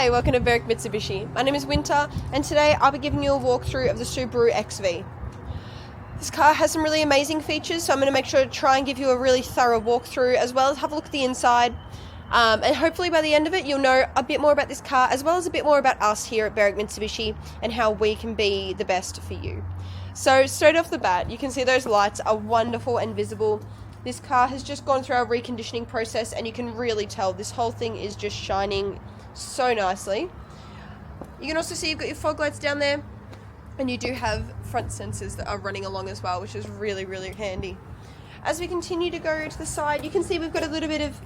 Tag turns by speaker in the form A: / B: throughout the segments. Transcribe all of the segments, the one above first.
A: Hi, welcome to Berwick Mitsubishi. My name is Winter, and today I'll be giving you a walkthrough of the Subaru XV. This car has some really amazing features, so I'm going to make sure to try and give you a really thorough walkthrough, as well as have a look at the inside. And hopefully by the end of it, you'll know a bit more about this car, as well as a bit more about us here at Berwick Mitsubishi and how we can be the best for you. So straight off the bat, you can see those lights are wonderful and visible. This car has just gone through our reconditioning process, and you can really tell this whole thing is just shining so nicely. You can also see you've got your fog lights down there, and you do have front sensors that are running along as well, which is really, really handy. As we continue to go to the side, you can see we've got a little bit of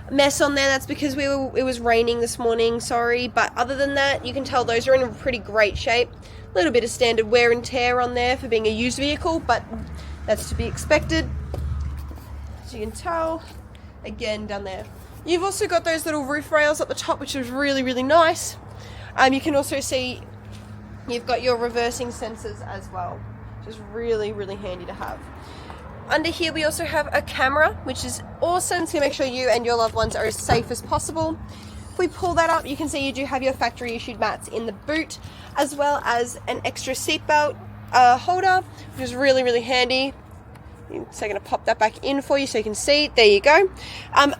A: mess on there. That's because it was raining this morning, sorry, but other than that, you can tell those are in a pretty great shape. A little bit of standard wear and tear on there for being a used vehicle, but that's to be expected. As you can tell, again down there. You've also got those little roof rails at the top, which is really, really nice. You can also see you've got your reversing sensors as well, which is really, really handy to have. Under here we also have a camera, which is awesome to make sure you and your loved ones are as safe as possible. If we pull that up, you can see you do have your factory issued mats in the boot, as well as an extra seatbelt holder, which is really, really handy. So I'm going to pop that back in for you so you can see. There you go.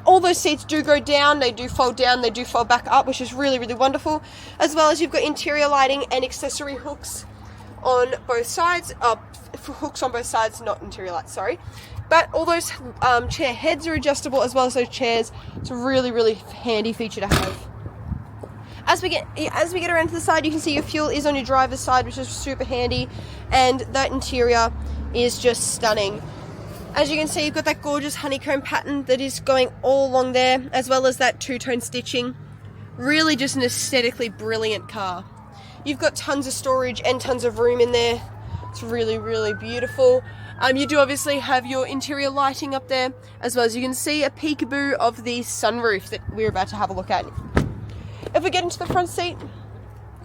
A: All those seats do go down, they do fold down, they do fold back up, which is really, really wonderful. As well as you've got interior lighting and accessory hooks on both sides. Hooks on both sides, not interior lights, sorry. But all those chair heads are adjustable, as well as those chairs. It's a really, really handy feature to have. As we get around to the side, you can see your fuel is on your driver's side, which is super handy, and that interior is just stunning. As you can see, you've got that gorgeous honeycomb pattern that is going all along there, as well as that two-tone stitching. Really just an aesthetically brilliant car. You've got tons of storage and tons of room in there. It's really, really beautiful. You do obviously have your interior lighting up there, as well as you can see a peekaboo of the sunroof that we're about to have a look at. If we get into the front seat,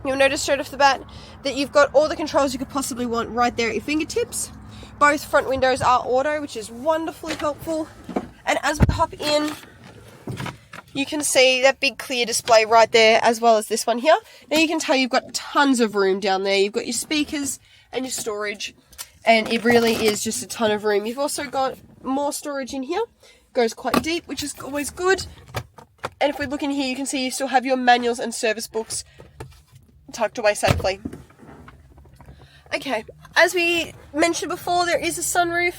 A: you'll notice straight off the bat that you've got all the controls you could possibly want right there at your fingertips. Both front windows are auto, which is wonderfully helpful. And as we hop in, you can see that big clear display right there, as well as this one here. Now you can tell you've got tons of room down there. You've got your speakers and your storage, and it really is just a ton of room. You've also got more storage in here. Goes quite deep, which is always good. And if we look in here, you can see you still have your manuals and service books tucked away safely. Okay, as we mentioned before, there is a sunroof.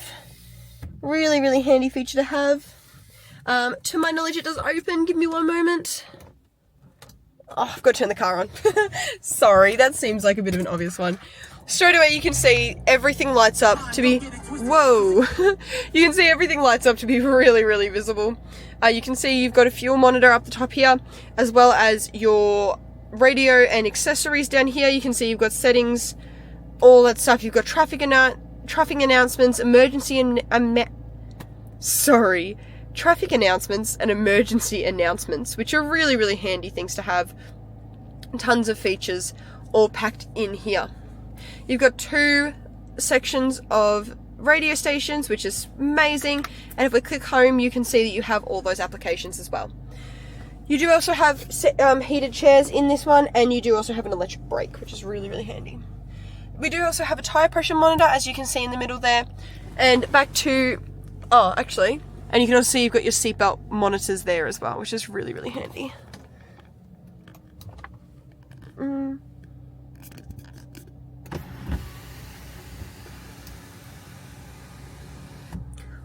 A: Really, really handy feature to have. To my knowledge, it does open. Give me one moment. Oh, I've got to turn the car on. Sorry, that seems like a bit of an obvious one. Straight away, you can see everything lights up to be... Whoa! You can see everything lights up to be really, really visible. You can see you've got a fuel monitor up the top here, as well as your radio and accessories down here. You can see you've got settings, all that stuff. You've got traffic announcements, traffic announcements and emergency announcements, which are really, really handy things to have. Tons of features all packed in here. You've got two sections of radio stations, which is amazing. And if we click home, you can see that you have all those applications as well. You do also have heated chairs in this one, and you do also have an electric brake, which is really, really handy. We do also have a tyre pressure monitor, as you can see in the middle there. And back to, and you can also see you've got your seatbelt monitors there as well, which is really, really handy.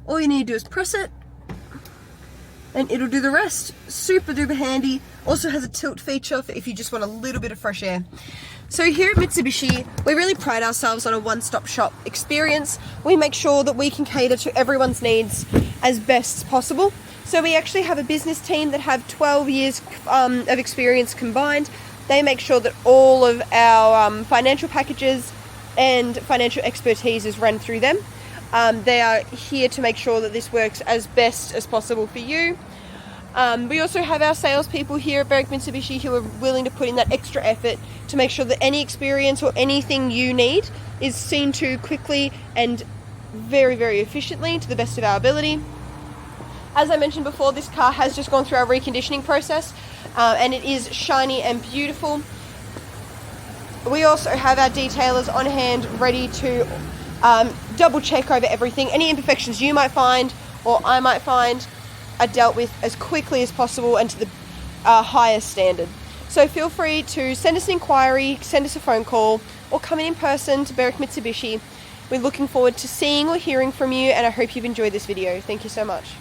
A: All you need to do is press it, and it'll do the rest. Super duper handy. Also has a tilt feature for if you just want a little bit of fresh air. So here at Mitsubishi, we really pride ourselves on a one-stop shop experience. We make sure that we can cater to everyone's needs as best as possible. So we actually have a business team that have 12 years of experience combined. They make sure that all of our financial packages and financial expertise is run through them. They are here to make sure that this works as best as possible for you. We also have our salespeople here at Berwick Mitsubishi who are willing to put in that extra effort to make sure that any experience or anything you need is seen to quickly and very, very efficiently to the best of our ability. As I mentioned before, this car has just gone through our reconditioning process, and it is shiny and beautiful. We also have our detailers on hand ready to double check over everything. Any imperfections you might find or I might find are dealt with as quickly as possible and to the highest standard. So feel free to send us an inquiry, send us a phone call, or come in person to Berwick Mitsubishi. We're looking forward to seeing or hearing from you, and I hope you've enjoyed this video. Thank you so much.